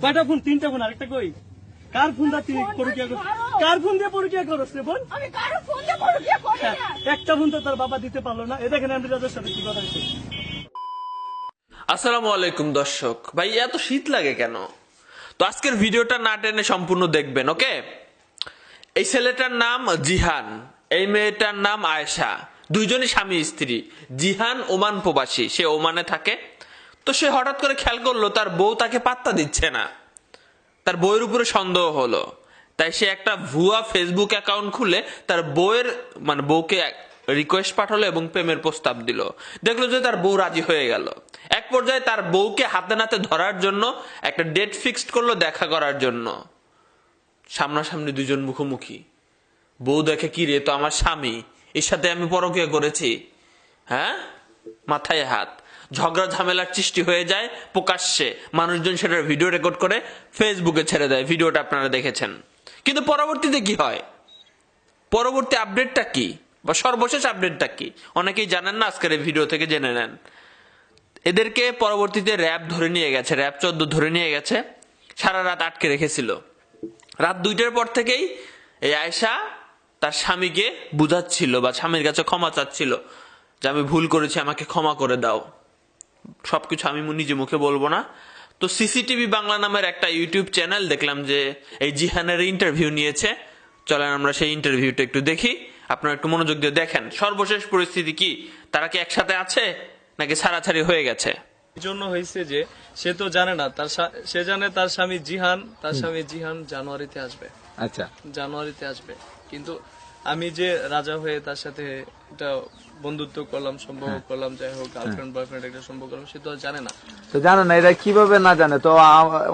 কয়টা ফোন? 3টা ফোন। আরেকটা কই? কার ফোন দা তুই পরকিয়া কর? কার ফোন দিয়ে পরকিয়া করছ রে বোন? আমি কারো ফোন দিয়ে পরকিয়া করি না। একটা ফোন তো তার বাবা দিতে পারলো না। এ দেখেন এমডি রাজার সাথে কি কথা হচ্ছে। আসসালামু আলাইকুম দর্শক ভাই, এত শীত লাগে কেন? তো আজকের ভিডিওটা না টেনে সম্পূর্ণ দেখবেন, ওকে? এই ছেলেটার নাম জিহান, এই মেয়েটার নাম আয়েশা, দুইজনই স্বামী স্ত্রী। জিহান ওমান প্রবাসী, সে ওমানে থাকে। তো সে হঠাৎ করে খেয়াল করলো তার বউ তাকে পাত্তা দিচ্ছে না, তার বউয়ের উপরে সন্দেহ হলো। তাই সে একটা ভুয়া ফেসবুক অ্যাকাউন্ট খুলে তার বউয়ের বউকে রিকোয়েস্ট পাঠালো এবং প্রেমের প্রস্তাব দিল। দেখলো যে তার বউ রাজি হয়ে গেল। এক পর্যায়ে তার বউকে হাতে নাতে ধরার জন্য একটা ডেট ফিক্সড করলো দেখা করার জন্য। সামনাসামনি দুজন মুখোমুখি। বউ দেখে, কি রে, তো আমার স্বামী, এর সাথে আমি পরকীয়া করেছি, হ্যাঁ? মাথায় হাত। ঝগড়া ঝামেলার সৃষ্টি হয়ে যায় প্রকাশ্যে। মানুষজন সেটার ভিডিও রেকর্ড করে ফেসবুকে ছেড়ে দেয়। ভিডিওটা আপনারা দেখেছেন। কিন্তু পরবর্তীতে কি হয়, পরবর্তী আপডেটটা কি বা সর্বশেষ আপডেটটা কি অনেকেই জানেন না। আজকের এই ভিডিও থেকে জেনে নেন। এদেরকে পরবর্তীতে র্যাব ধরে নিয়ে গেছে, র্যাব 14 ধরে নিয়ে গেছে। সারা রাত আটকে রেখেছিল। রাত 2টার পর থেকেই এই আয়েশা তার স্বামীকে বুঝাচ্ছিল বা স্বামীর কাছে ক্ষমা চাচ্ছিল যে আমি ভুল করেছি, আমাকে ক্ষমা করে দাও। সবকিছু আমি নিজে মুখে বলবো না। তো সিসিটিভি বাংলা নামের একটা ইউটিউব চ্যানেল দেখলাম যে এই জিহানের ইন্টারভিউ নিয়েছে। চলেন আমরা সেই ইন্টারভিউটা একটু দেখি। আপনারা একটু মনোযোগ দিয়ে দেখেন সর্বশেষ পরিস্থিতি কি, তারা কি একসাথে আছে নাকি ছাড়াছাড়ি হয়ে গেছে। জন্য হয়েছে যে সে তো জানে না সে জানে তার স্বামী জিহান জানুয়ারিতে আসবে। আচ্ছা, জানুয়ারিতে আসবে। কিন্তু আমি যে রাজা হয়ে তার সাথে এটা বন্ধুত্ব করলাম, সম্পর্ক করলাম, যাই হোক গার্লফ্রেন্ড বয়ফ্রেন্ড একটা সম্পর্ক করলাম, সে তো জানে না। তো জানে না, এটা কিভাবে না জানে? তো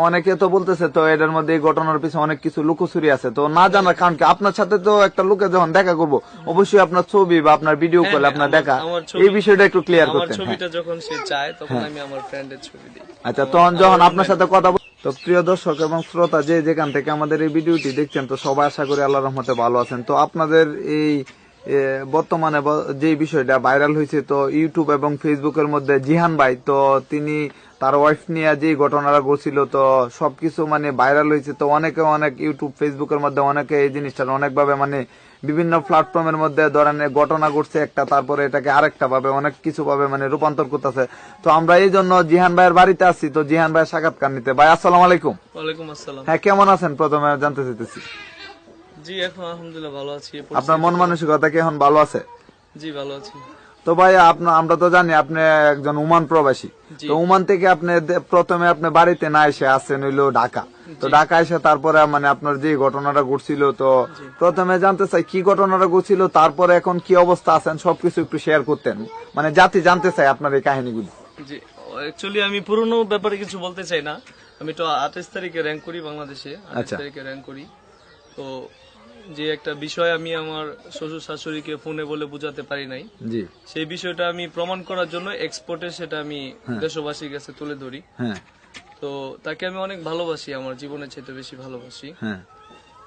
অনেকে তো বলতেছে তো এটার মধ্যে এই ঘটনার পিছনে অনেক কিছু লুকোচুরি আছে। তো না জানার কারণ কি? আপনার সাথে তো একটা লোকে যখন দেখা করবো, অবশ্যই আপনার ছবি বা আপনার ভিডিও কল আপনার দেখা, এই বিষয়টা একটু ক্লিয়ার করতেন। আমার ছবিটা যখন সে চায় তখন আমি আমার ফ্রেন্ডের ছবি দিই। আচ্ছা, তখন যখন আপনার সাথে কথা তো প্রিয় দর্শক এবং শ্রোতা যে যেখান থেকে আমাদের এই ভিডিওটি দেখছেন, তো সবাই আশা করি আল্লাহর রহমতে ভালো আছেন। তো আপনাদের এই বর্তমানে যে বিষয়টা ভাইরাল হয়েছে, তো ইউটিউব এবং ফেসবুকের মধ্যে জিহান ভাই, তো তিনি তার ওয়াইফ নিয়ে যে ঘটনাটা ঘটছিল, তো সবকিছু ভাইরাল হয়েছে। তো অনেকে অনেক ইউটিউব ফেসবুকের মধ্যে অনেকে এই জিনিসটা অনেকভাবে বিভিন্ন প্ল্যাটফর্মের মধ্যে ধরেন ঘটনা ঘটছে একটা, তারপরে এটাকে আরেকটা ভাবে অনেক কিছু ভাবে রূপান্তর করতেছে। তো আমরা এই জন্য জিহান ভাইয়ের বাড়িতে আসছি, তো জিহান ভাইয়ের সাক্ষাৎকার নিতে। ভাই আসসালাম আলাইকুম। ওয়ালাইকুম আসসালাম। হ্যাঁ, কেমন আছেন প্রথমে জানতে চাইতেছি? জি, এখন আলহামদুলিল্লাহ ভালো আছি। আপনার মন মানসিকতা কি এখন ভালো আছে? জি, ভালো আছি। তো ভাই আমরা তো জানি আপনি একজন ওমান প্রবাসী। তো ওমান থেকে আপনি প্রথমে আপনি বাড়িতে না এসে আসছেন হইলো ঢাকা। তো ঢাকা এসে তারপরে আপনার যে ঘটনাটা ঘটছিল, তো প্রথমে জানতে চাই কি ঘটনাটা ঘটছিল, তারপরে এখন কি অবস্থা আছেন, সবকিছু একটু শেয়ার করতেন, জাতি জানতে চাই আপনার এই কাহিনীগুলি। জি, অ্যাকচুয়ালি আমি পুরনো ব্যাপারে কিছু বলতে চাই না। আমি তো 28 তারিখে র্যাঙ্ক করি বাংলাদেশে, 28 তারিখে র্যাঙ্ক করি। তো যে একটা বিষয় আমি আমার শ্বশুর শাশুড়িকে ফোনে বলে বুঝাতে পারি নাই, জি, সেই বিষয়টা আমি প্রমাণ করার জন্য এক্সপোর্টে সেটা আমি দেশবাসীর কাছে তুলে ধরি। হ্যাঁ, তো তাকে আমি অনেক ভালোবাসি, আমার জীবনের চাইতে বেশি ভালোবাসি। হ্যাঁ।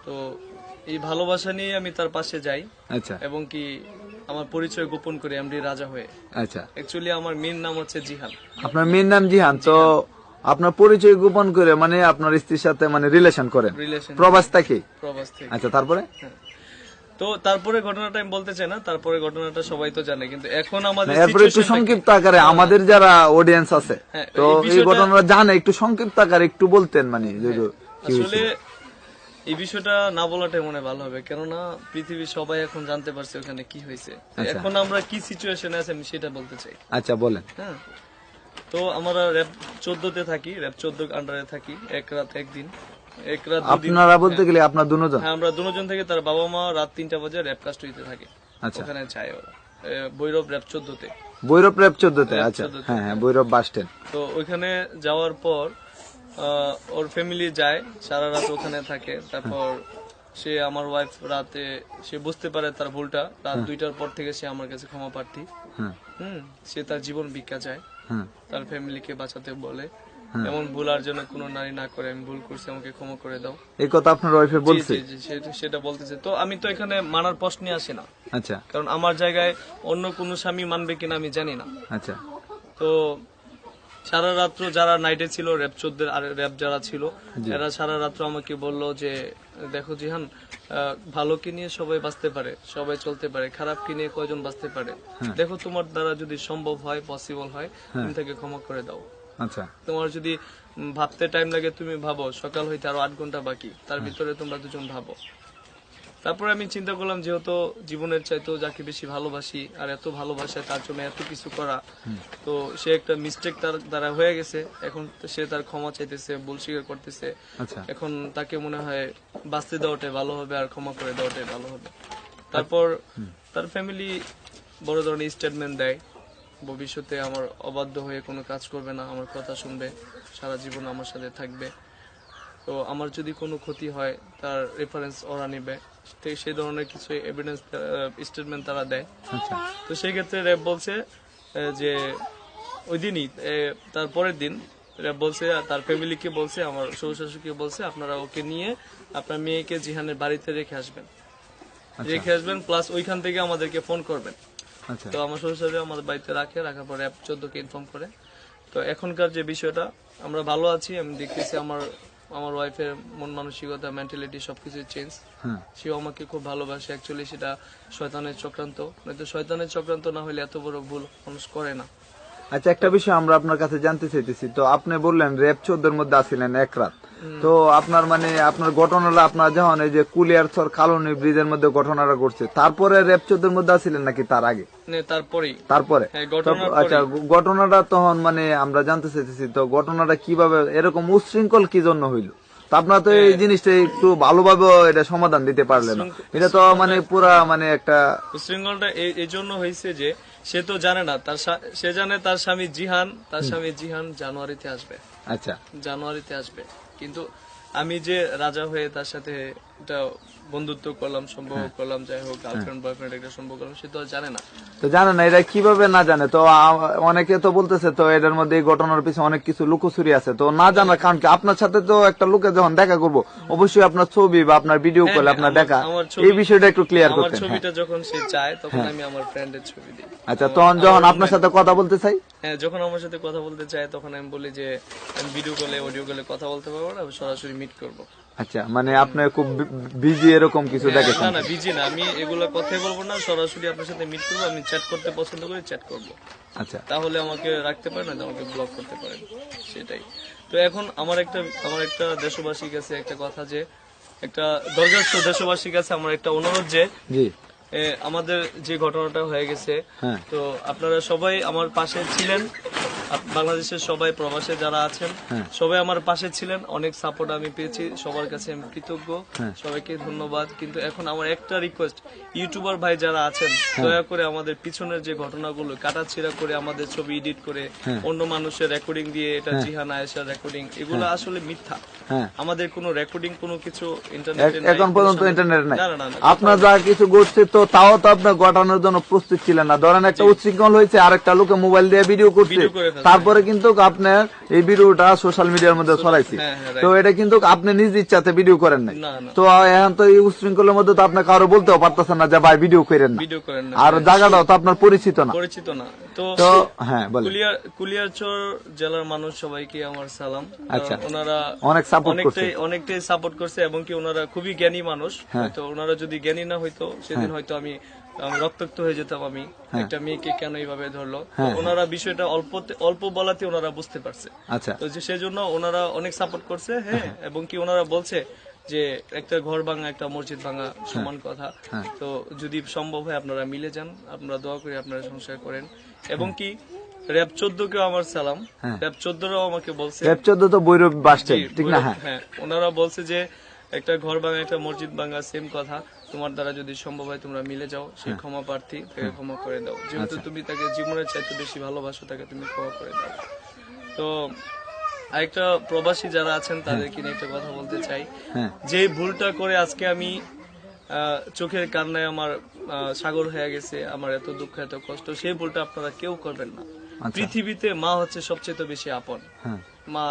তো এই ভালোবাসা নিয়ে আমি তার পাশে যাই। আচ্ছা, এবং কি আমার পরিচয় গোপন করি এমডি রাজা হয়ে। আচ্ছা। অ্যাকচুয়ালি আমার মেন নাম হচ্ছে জিহান। আপনার মেয়ের নাম জিহান। তো আপনার পরিচয় গোপন করে আপনার স্ত্রীর সাথে রিলেশন করেন প্রবাস থেকে? প্রবাস থেকে। আচ্ছা, তারপরে? তো তারপরে ঘটনাটা আমি বলতে চাই না, তারপরে ঘটনাটা সবাই তো জানে, কিন্তু এখন আমাদের এরপরে একটু সংক্ষিপ্ত আকারে আমাদের যারা অডিয়েন্স আছে, তো এই ঘটনাটা জানে, একটু সংক্ষিপ্ত আকারে একটু বলতেন। আসলে এই বিষয়টা না বলাটাই মনে ভালো হবে, কেননা পৃথিবীর সবাই এখন জানতে পারছে ওখানে কি হয়েছে। এখন আমরা কি সিচুয়েশনে আছি আমি সেটা বলতে চাই। আচ্ছা, বলেন। হ্যাঁ, তো আমরা র্যাব 14-তে থাকি, র্যাব 14 আন্ডারে থাকি। এক রাত একদিন, এক রাত দুদিন। আপনারা বলতে গেলে আপনার দুজন? হ্যাঁ, আমরা দুজন থেকে তার বাবা মা রাত 3টা বাজে র্যাব কাস্টডিতে থাকে। আচ্ছা, ওখানে যায় ওরা ভৈরব র্যাব 14-তে। ভৈরব র্যাব 14-তে? আচ্ছা, হ্যাঁ হ্যাঁ, ভৈরব বাস স্ট্যান্ড। তো ওইখানে যাওয়ার পর ওর ফ্যামিলি যায়, সারা রাত ওখানে থাকে। তারপর সে আমার ওয়াইফ রাতে সে বুঝতে পারে তার ভুলটা, রাত 2টার পর থেকে সে আমার কাছে ক্ষমা প্রার্থী। সে তার জীবন ভিক্ষা চায়, তার ফ্যামিলিকে বাঁচাতে বলে এমন ভুল আর যেন কোনো নারী না করে, আমি ভুল করছি, আমাকে ক্ষমা করে দাও। এই কথা আপনার ওয়াইফে বলছে? সেটা বলতেছে। তো আমি তো এখানে মানার প্রশ্নে আসি না। আচ্ছা, কারণ আমার জায়গায় অন্য কোনো স্বামী মানবে কিনা আমি জানি না। আচ্ছা। তো সারা রাত্র যারা নাইটে ছিল র্যাব 14 আর র্যাব যারা ছিল এরা সারা রাত্র আমাকে বলল যে দেখো জিহান, ভালো কি নিয়ে সবাই বাঁচতে পারে, সবাই চলতে পারে, খারাপ কি নিয়ে কয়জন বাঁচতে পারে, দেখো তোমার দ্বারা যদি সম্ভব হয়, পসিবল হয়, তুমি তাকে ক্ষমা করে দাও। আচ্ছা তোমার যদি ভাবতে টাইম লাগে তুমি ভাবো, সকাল হইতে আরো 8 ঘন্টা বাকি, তার ভিতরে তোমরা দুজন ভাবো। তারপরে আমি চিন্তা করলাম যেহেতু জীবনের চাইতেও যাকে বেশি ভালোবাসি আর এত ভালোবাসে তার জন্য এত কিছু করা, তো সে একটা মিস্টেক তার দ্বারা হয়ে গেছে, এখন সে তার ক্ষমা চাইতেছে, ভুল স্বীকার করতেছে। আচ্ছা এখন তাকে মনে হয় বাঁচতে দেওয়াটাই ভালো হবে আর ক্ষমা করে দেওয়াটাই ভালো হবে। তারপর তার ফ্যামিলি বড় ধরনের স্টেটমেন্ট দেয়, ভবিষ্যতে আমার অবাধ্য হয়ে কোনো কাজ করবে না, আমার কথা শুনবে, সারা জীবন আমার সাথে থাকবে। তো আমার যদি কোনো ক্ষতি হয় তার রেফারেন্স ওরা নিবে, সেই ধরনের কিছু এভিডেন্স স্টেটমেন্ট তারা দেয়। তো সেই ক্ষেত্রে র্যাব বলছে যে ওই দিনই তার পরের দিন র্যাব বলছে, তার ফ্যামিলিকে বলছে, আমার শ্বশুর শাশুড়িকে বলছে আপনারা ওকে নিয়ে আপনার মেয়েকে জিহানের বাড়িতে রেখে আসবেন, প্লাস ওইখান থেকে আমাদেরকে ফোন করবেন। আচ্ছা তো আমার শ্বশুর শাশুড়ি আমাদের বাড়িতে রাখার পরে র্যাব 14 কে ইনফর্ম করে। তো এখনকার যে বিষয়টা আমরা ভালো আছি, আমি দেখতেছি আমার ওয়াইফের মন মানসিকতা, মেন্টালিটি সবকিছু চেঞ্জ। সেও আমাকে খুব ভালোবাসে। অ্যাকচুয়ালি সেটা শয়তানের চক্রান্ত, নয়তো শয়তানের চক্রান্ত না হলে এত বড় ভুল মানুষ করে না। আচ্ছা একটা বিষয় আমরা আপনার কাছে জানতে চাইতেছি, তো আপনি বললেন র্যাব 14 মধ্যে আছিলেন এক রাত, তো আপনার মানে আপনার ঘটনাটা আপনার যখন এই যে কুলিয়ারচর কালনী ব্রিজের মধ্যে ঘটনাটা ঘটছে তারপরে র্যাব 14 মধ্যে আছিলেন নাকি তার আগে? তারপরে আচ্ছা ঘটনাটা তখন মানে আমরা জানতে চাইতেছি, তো ঘটনাটা কিভাবে এরকম উচ্ছৃঙ্খল কি জন্য হইল? তো আপনারা তো এই জিনিসটা একটু ভালোভাবে এটা সমাধান দিতে পারলেন না, এটা তো মানে পুরা মানে একটা উচ্ছৃঙ্খলটা এই জন্য হয়েছে যে সে তো জানে না, সে জানে তার স্বামী জিহান জানুয়ারিতে আসবে। আচ্ছা জানুয়ারিতে আসবে, কিন্তু আমি যে রাজা হয়ে তার সাথে একটা বন্ধুত্ব করলাম, সম্পর্ক করলাম, যাই হোক গার্লফ্রেন্ড বয়ফ্রেন্ড একটা সম্পর্ক করলাম, সে তো জানে না। তো জানে না, এটা কিভাবে না জানে? তো অনেকে তো বলতেছে তো এটার মধ্যে এই ঘটনার পিছনে অনেক কিছু লুকোচুরি আছে, তো না জানার কারণ কি? আপনার সাথে তো একটা লোকে যখন দেখা করবো অবশ্যই আপনার ছবি বা আপনার ভিডিও কলে আপনার দেখা, এই বিষয়টা একটু ক্লিয়ার করতে। আমার ছবিটা যখন সে চায় তখন আমি আমার ফ্রেন্ডের ছবি দিই। আচ্ছা তখন যখন আপনার সাথে কথা বলতে চাই, হ্যাঁ যখন আমার সাথে কথা বলতে চায় তখন আমি বলি যে আমি ভিডিও কলে অডিও কলে কথা বলতে পারবো না, সরাসরি মিট করবো। আচ্ছা মানে আপনি খুব বিজি এরকম কিছু দেখেছেন? না বিজি না, আমি এগুলো কথাই বলবো না, সরাসরি আপনার সাথে মিট করবো। আমি চ্যাট করতে পছন্দ করি, চ্যাট করবো। আচ্ছা তাহলে আমাকে রাখতে পারেন, না আমাকে ব্লক করতে পারেন, সেটাই। তো এখন আমার একটা দেশবাসীর কাছে একটা কথা, যে একটা দরখাস্ত দেশবাসীর কাছে আমার একটা অনুরোধ, যে জি আমাদের যে ঘটনাটা হয়ে গেছে, হ্যাঁ তো আপনারা সবাই আমার পাশে ছিলেন, বাংলাদেশের সবাই প্রবাসে যারা আছেন সবাই আমার পাশে ছিলেন, অনেক সাপোর্ট আমি পেয়েছি, সবার কাছে আমি কৃতজ্ঞ, সবাইকে ধন্যবাদ। কিন্তু এখন আমার একটা রিকোয়েস্ট, ইউটিউবার ভাই যারা আছেন দয়া করে আমাদের পিছনের যে ঘটনাগুলো কাটাছিড়া করে আমাদের ছবি এডিট করে অন্য মানুষের রেকর্ডিং দিয়ে এটা জিহান আয়েশার রেকর্ডিং, এগুলো আসলে মিথ্যা। আমাদের কোনো রেকর্ডিং কোনো কিছু ইন্টারনেটে এখন পর্যন্ত ইন্টারনেট নাই। আপনার যা কিছু ঘটছে তো তাও তো আপনার ঘটানোর জন্য প্রস্তুত ছিলেন না। ধরেন একটা উচ্ছৃঙ্খল হয়েছে, আরেকটা লোকে মোবাইল দিয়ে ভিডিও করছে, তারপরে কিন্তু আপনার এই ভিডিওটা সোশ্যাল মিডিয়ার মধ্যে ছড়াইছে, তো এটা কিন্তু আপনি নিজ ইচ্ছাতে ভিডিও করেন নাই। তো এখন তো এই উচ্ছৃঙ্খলের মধ্যে তো আপনি কারো বলতেও পারতেছেন না যে ভাই ভিডিও করেন না, আর জায়গাটাও তো আপনার পরিচিত না। তো হ্যাঁ বলেন। কুলিয়ারচর জেলার মানুষ সবাইকে আমার সালাম। আচ্ছা ওনারা অনেকটাই সাপোর্ট করছে, এবং কি ওনারা খুবই জ্ঞানী মানুষ। তো ওনারা যদি জ্ঞানী না হইতো সেদিন হয়তো আমি রক্তাক্ত হয়ে যেতাম। আমি একটা মেয়েকে কেন এইভাবে ধরলো, ওনারা বিষয়টা অল্প বলাতে ওনারা বুঝতে পারছে। তো সেজন্য ওনারা অনেক সাপোর্ট করছে। হ্যাঁ, এবং কি ওনারা বলছে যে একটা ঘর ভাঙা একটা মসজিদ ভাঙা সমান কথা। তো যদি সম্ভব হয় আপনারা মিলে যান, আপনারা দোয়া করে আপনারা সংসার করেন। এবং কি র্যাব 14 কেও আমার সালাম। র্যাব 14রাও আমাকে বলছে, র্যাব 14 তো বৈরব বাস স্ট্যান্ড, ঠিক না? হ্যাঁ, ওনারা বলছে যে একটা ঘর ভাঙা একটা মসজিদ ভাঙা সেম কথা, তোমার দ্বারা যদি সম্ভব হয় তোমরা মিলে যাও, সেই ক্ষমা প্রার্থী তাকে ক্ষমা করে দাও, যেহেতু তুমি তাকে জীবনের চাইতে বেশি ভালোবাসো, তাকে তুমি ক্ষমা করে দাও। তো আরেকটা প্রবাসী যারা আছেন তাদেরকে নিয়ে একটা কথা বলতে চাই, যে ভুলটা করে আজকে আমি চোখের কান্নায় আমার সাগর হয়ে গেছে, আমার এত দুঃখ এত কষ্ট, সেই ভুলটা আপনারা কেউ করবেন না। পৃথিবীতে মা হচ্ছে সবচেয়ে বেশি আপন, মা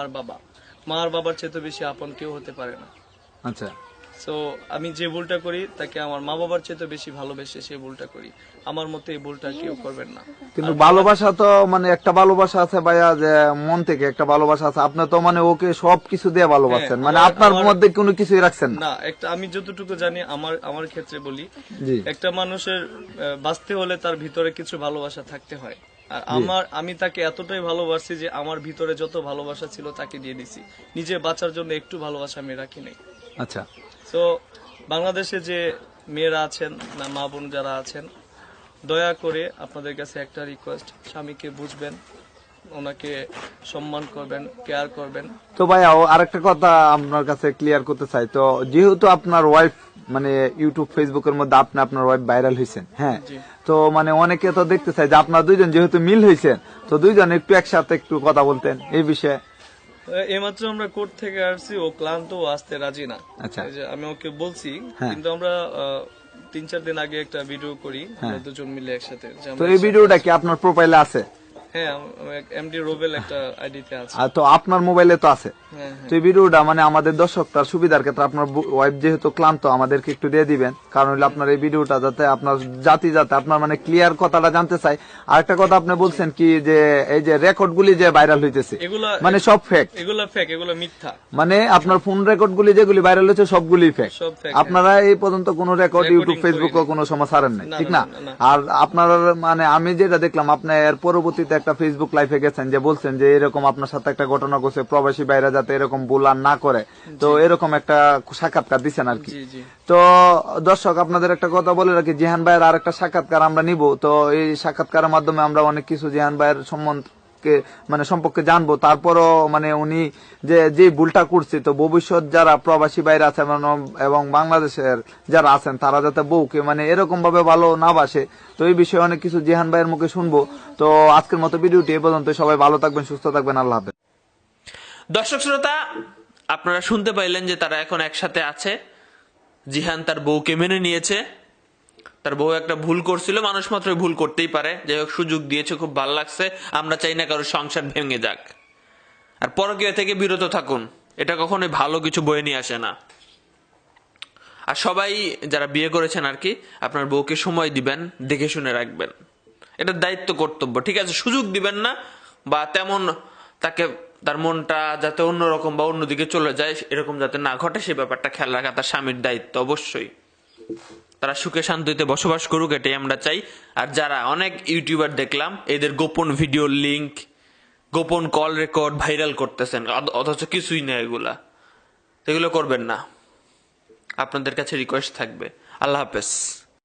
আর বাবার চেয়ে বেশি আপন কেউ হতে পারে না। আচ্ছা, সো আমি যে ভুলটা করি তাকে আমার মা বাবার চেয়ে তো বেশি ভালোবেসে সেই ভুলটা করি। আমার মতে এই ভুলটা কেউ করবেন না। কিন্তু ভালোবাসা তো মানে একটা ভালোবাসা আছে ভাইয়া, যে মন থেকে একটা ভালোবাসা আছে। আপনি তো মানে ওকে সবকিছু দিয়ে ভালোবাসেন, মানে আপনার মধ্যে কোনো কিছুই রাখছেন না। না, একটা আমি যতটুকু জানি আমার ক্ষেত্রে বলি, জি একটা মানুষের বাঁচতে হলে তার ভিতরে কিছু ভালোবাসা থাকতে হয়। আর আমি তাকে এতটাই ভালোবাসি যে আমার ভিতরে যত ভালোবাসা ছিল তাকে দিয়ে দিছি। নিজে বাঁচার জন্য একটু ভালোবাসা আমি রাখি নাই। আচ্ছা, তো বাংলাদেশে যে মেয়েরা আছেন না মা বোন যারা আছেন, দয়া করে আপনাদের কাছে একটা রিকোয়েস্ট, স্বামীকে বুঝবেন, ওনাকে সম্মান করবেন, কেয়ার করবেন। তো ভাইয়া আরেকটা কথা আপনার কাছে ক্লিয়ার করতে চাই। তো যেহেতু আপনার ওয়াইফ মানে ইউটিউব ফেসবুকের মধ্যে আপনার ওয়াইফ ভাইরাল হয়েছেন, হ্যাঁ, জি। তো মানে অনেকে তো দেখতে চাই যে আপনার দুইজন যেহেতু মিল হয়েছেন, তো দুইজন একটু একসাথে একটু কথা বলতেন এই বিষয়ে। এইমাত্র আমরা কোর্ট থেকে আসছি, ও ক্লান্ত, ও আসতে রাজি না। আচ্ছা। এই যে আমি ওকে বলছি, হ্যাঁ। কিন্তু আমরা 3-4 দিন আগে একটা ভিডিও করি আমরা দুজন মিলে একসাথে, যে তো আমরা এই ভিডিওটা কি আপনার প্রোফাইলে আছে? হ্যাঁ, এমডি রোবেল একটা আইডিতে আছে। আর তো আপনার মোবাইলে তো আছে। হ্যাঁ, তো এই ভিডিওটা মানে আমাদের দর্শকটার সুবিধার ক্ষেত্রে আপনার ওয়াইফ যেহেতু ক্লান্ত, আমাদেরকে একটু দিয়ে দিবেন, কারণ হলো আপনার এই ভিডিওটা যাতে আপনার যাতে আপনার মানে ক্লিয়ার কথাটা জানতে চাই। আরেকটা কথা আপনি বলছেন কি যে এই যে রেকর্ড গুলি যে ভাইরাল হইতেছে এগুলা মানে সব ফেক, এগুলা ফেক, এগুলা মিথ্যা। মানে আপনার ফোন রেকর্ড গুলি যেগুলি ভাইরাল হয়েছে সবগুলি ফেক। সব fake, আপনারা এই পর্যন্ত কোনো রেকর্ড Recording ইউটিউব ফেসবুকে করিনি। কোনো সময় ছাড়েন নাই, না, ঠিক না, না? না, না। আর আপনার মানে আমি যেটা দেখলাম, আপনি এর পরবর্তীতে একটা ফেসবুক লাইভে গেছেন যে বলছেন যে এরকম আপনার সাথে একটা ঘটনা ঘটছে, প্রবাসী বাইরে যাতে এরকম ভুল আর না করে, তো এরকম একটা সাক্ষাৎকার দিচ্ছেন আর কি। জি, জি। তো দর্শক আপনাদের একটা কথা বলে রাখি, জিহান ভাইয়ের আর একটা সাক্ষাৎকার আমরা নিব। তো এই সাক্ষাৎকারের মাধ্যমে আমরা অনেক কিছু জিহান ভাইয়ের সম্পর্কে জানবো। তারপরও মানে উনি যে ভুলটা করছে, তো ভবিষ্যৎ যারা প্রবাসী বাইরে আছে এবং বাংলাদেশের যারা আছেন, তারা যাতে বউকে মানে এরকম ভাবে ভালো না বাসে, তো এই বিষয়ে অনেক কিছু জিহান ভাইয়ের মুখে শুনবো। তো আজকের মতো ভিডিওটি এ পর্যন্ত। সবাই ভালো থাকবেন, সুস্থ থাকবেন, আল্লাহ হাফেজ। দর্শক শ্রোতা, আপনারা শুনতে পাইলেন যে তারা এখন একসাথে আছে। জিহান তার বউকে মেনে নিয়েছে। তার বউ একটা ভুল করছিল, মানুষ মাত্র ভুল করতেই পারে, যাই হোক সুযোগ দিয়েছে, খুব ভালো লাগছে। আমরা চাই না কারো সংসার ভেঙে যাক। আর পরকীয়া থেকে বিরত থাকুন, এটা কখনোই ভালো কিছু বয়ে নিয়ে আসে না। আর সবাই যারা বিয়ে করেছেন আর কি, আপনার বউকে সময় দিবেন, দেখে শুনে রাখবেন, এটা দায়িত্ব, কর্তব্য, ঠিক আছে? সুযোগ দিবেন না, বা তেমন তার মনটা যাতে অন্যরকম বা অন্যদিকে চলে যায় এরকম যাতে না ঘটে, সে ব্যাপারটা খেয়াল রাখা তার স্বামীর দায়িত্ব অবশ্যই। তারা সুখে শান্তিতে বসবাস করুক, এটাই আমরা চাই। আর যারা অনেক ইউটিউবার দেখলাম এদের গোপন ভিডিও লিংক, গোপন কল রেকর্ড ভাইরাল করতেছেন, অথচ কিছুই না, এগুলো করবেন না। আপনাদের কাছে রিকোয়েস্ট থাকবে। আল্লাহ হাফেজ।